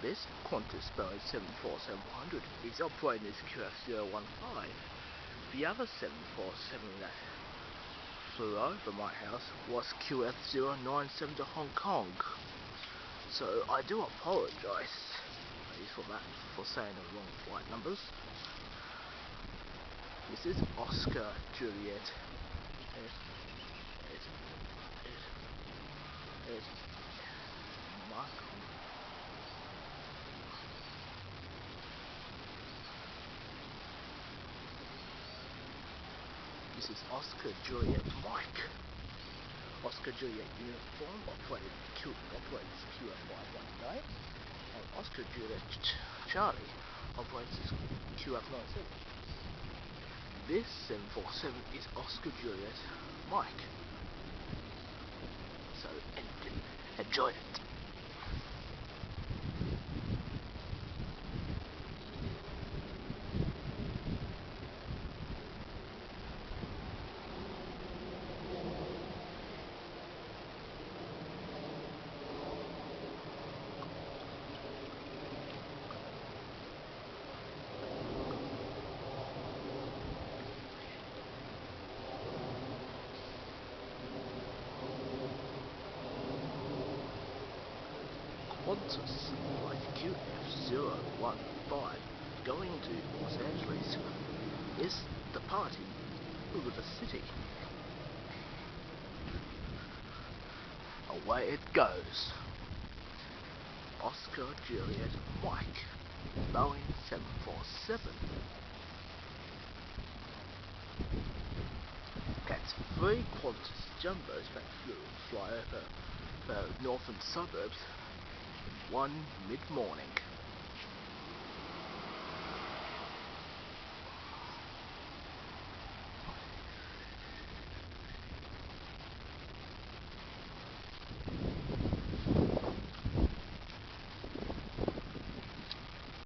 This Qantas Boeing 747-100 is operating as QF015. The other 747 that flew over my house was QF097 to Hong Kong. So I do apologise for that, for saying the wrong flight numbers. This is Oscar Juliet. This is Oscar Juliet Mike. Oscar Juliet uniform operated QF519, and Oscar Juliet Charlie operates as QF97. This 747 is Oscar Juliet Mike. So enjoy it. Qantas Flight QF015 going to Los Angeles is departing over the city. Away it goes. Oscar Juliet Mike, Boeing 747. That's 3 Qantas jumbos that fly over the northern suburbs one mid-morning.